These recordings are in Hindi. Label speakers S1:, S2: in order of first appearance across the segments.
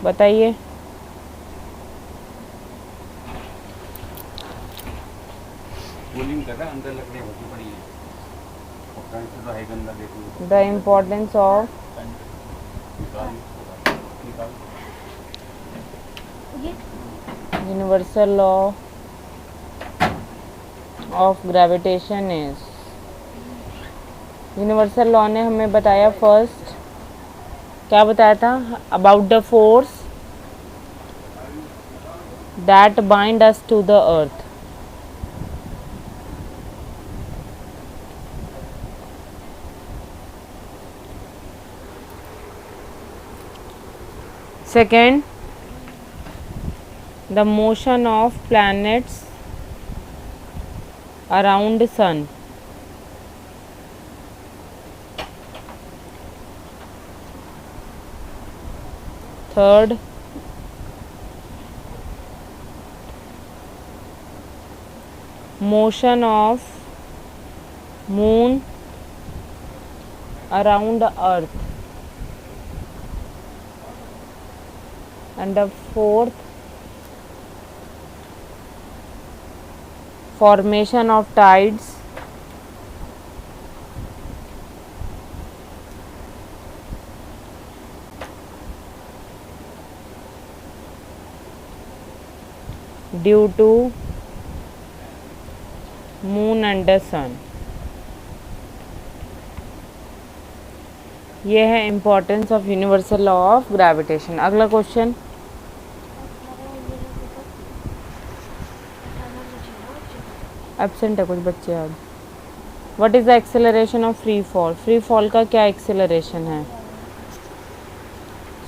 S1: बताइए। The importance of universal law of gravitation is, universal law ने हमें बताया फर्स्ट क्या बताया था, about the force that bind us to the earth. Second, the motion of planets around sun. Third, motion of moon around the earth, and the fourth, formation of tides due to moon and the sun. ये है importance of universal law of gravitation. अगला क्वेश्चन, एब्सेंट है कुछ बच्चे आज। What is the acceleration of free fall, free fall का क्या एक्सेलरेशन है?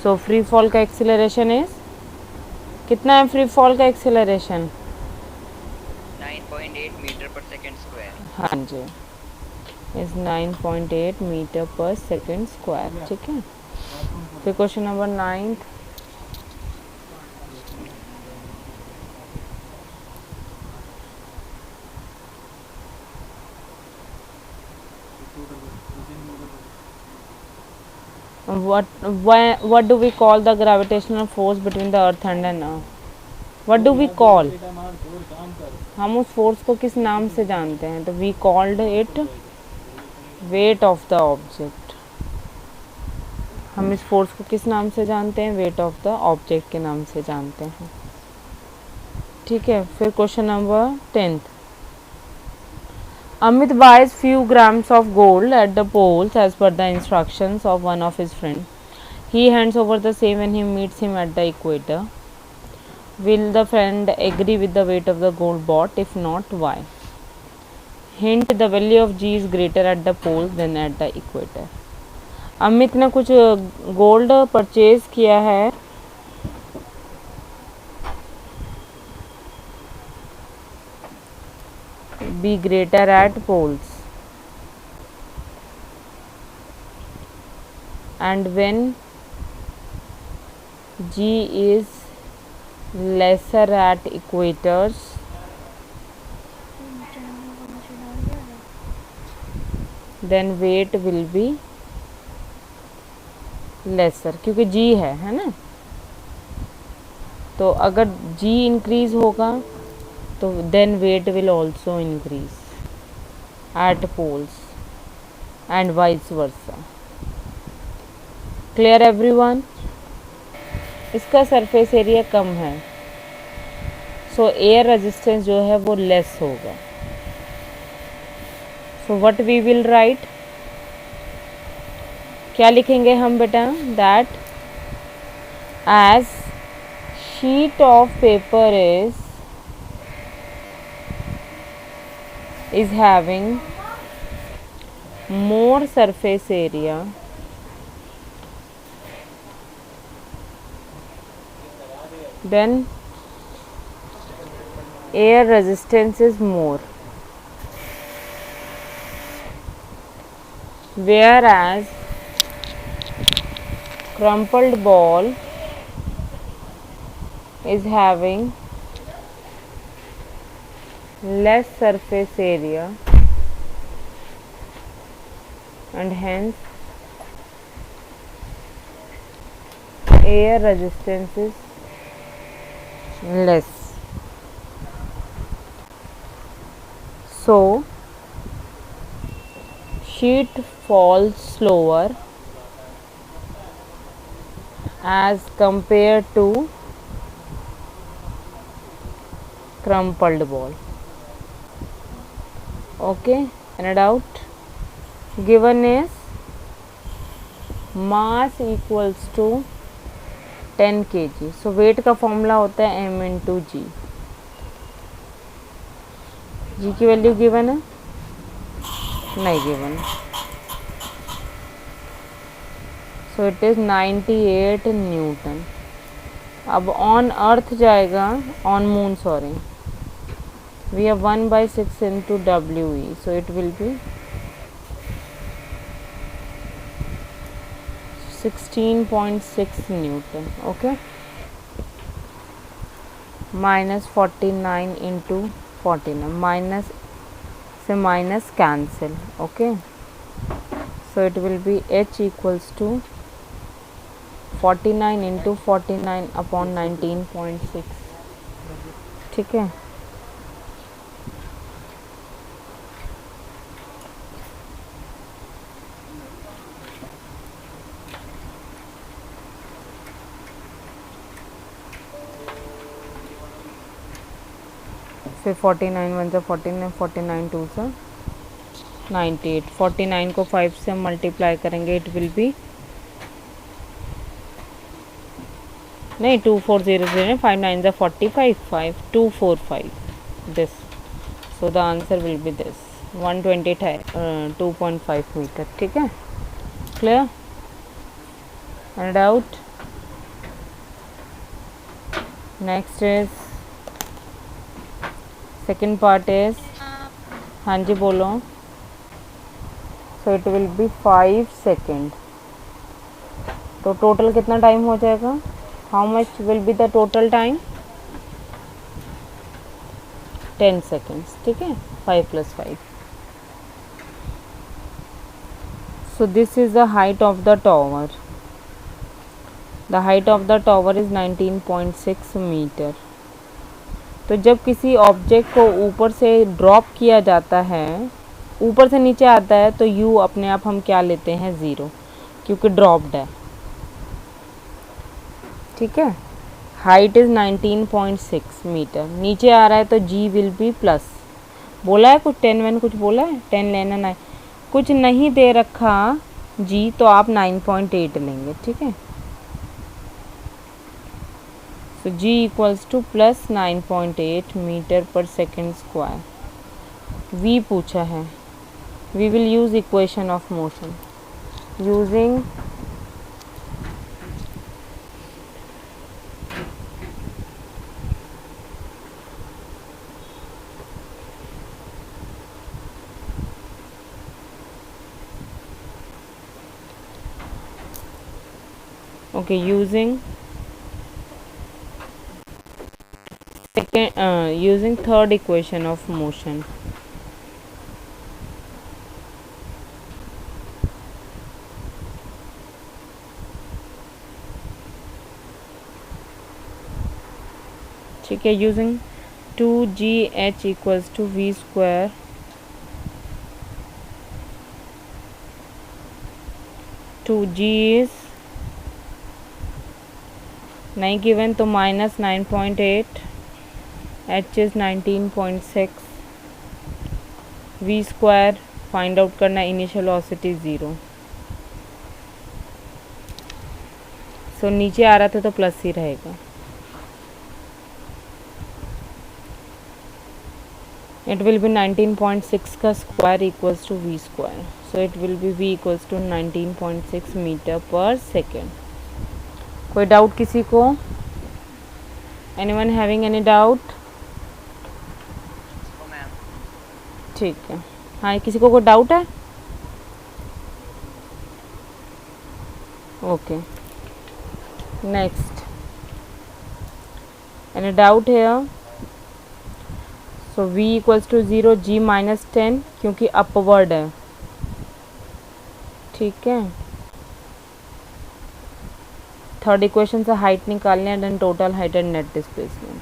S1: सो फ्री फॉल का एक्सेलरेशन इज कितना है? फ्री फॉल का acceleration
S2: 9.8 metre per second square.
S1: हाँ जी, is 9.8 metre per second square. ठीक है, फिर question number 9, what do we call the gravitational force between the earth and an earth? What do we call? हम उस फोर्स को किस नाम से जानते हैं? तो we called it weight of the object। हम इस फोर्स को किस नाम से जानते हैं? weight of the object के नाम से जानते हैं। ठीक है, फिर question number 10, Amit buys few grams of gold at the poles as per the instructions of one of his friends. He hands over the same when he meets him at the equator. Will the friend agree with the weight of the gold bought? If not, why? Hint, the value of G is greater at the poles than at the equator. Amit ने कुछ गोल्ड परचेज किया है be greater at poles, and when G is lesser at equators, then weight will be lesser, क्योंकि G है ना। तो अगर G इंक्रीज होगा तो then weight will also increase at poles and vice versa। Clear everyone? इसका सरफेस एरिया कम है, सो एयर रेजिस्टेंस जो है वो लेस होगा। So what we will write, क्या लिखेंगे हम बेटा? That as sheet of paper is having more surface area then air resistance is more, whereas crumpled ball is having less surface area and hence air resistance is less. So sheet falls slower as compared to crumpled ball. Okay, any doubt? Given is mass equals to 10 kg. So weight का फॉर्मूला होता है m इंटू जी. जी की वैल्यू गिवन है? नहीं given. So it is 98 Newton. अब ऑन अर्थ जाएगा, on moon sorry, we have 1/6 into WE, so it will be 16.6 Newton. Okay, minus 49 into 49, minus से minus cancel. Okay, so it will be H equals to 49 into 49 upon 19.6. ठीक है. फिर 49 वन से 49, 49 टू से 98. 49 को 5 से मल्टीप्लाई करेंगे, इट विल बी नहीं 2400, 5 9 से 45, 5 245 this. So the answer will be this 122.5 metre. ठीक है, clear? Any doubt? Next is second part is, हाँ जी बोलो. So it will be 5 second. तो टोटल कितना टाइम हो जाएगा? How much will be the total time? 10 seconds. ठीक है, 5 + 5. So this is the height of the tower. The height of the tower is 19.6 metre. तो जब किसी ऑब्जेक्ट को ऊपर से ड्रॉप किया जाता है, ऊपर से नीचे आता है, तो यू अपने आप हम क्या लेते हैं? 0, क्योंकि ड्रॉप्ड है. ठीक है, हाइट इज़ 19.6 मीटर. नीचे आ रहा है तो जी विल बी प्लस. बोला है कुछ 10 मैंने कुछ बोला है? 10 लेना, 9 कुछ नहीं दे रखा जी, तो आप 9.8 लेंगे. ठीक है, so g equals to plus 9.8 metre per second square. v पूछा है. we will use equation of motion using using third equation of motion. ठीक है, using 2gh equals to v square to g is नहीं गिवन, तो minus 9.8, h is 19.6, v square find out करना, इनिशियल वेलोसिटी 0. सो नीचे आ रहा था तो प्लस ही रहेगा. इट विल बी 19.6 का square equals to v square. So it will be v equals to 19.6 metre per second. कोई डाउट किसी को? Anyone having any doubt? ठीक है, हाँ किसी को कोई डाउट है? Okay, next. एनी डाउट है? सो v इक्वल्स टू 0, g -10 क्योंकि अपवर्ड है. ठीक है, थर्ड इक्वेशन से हाइट निकालनी है, then total height and net displacement.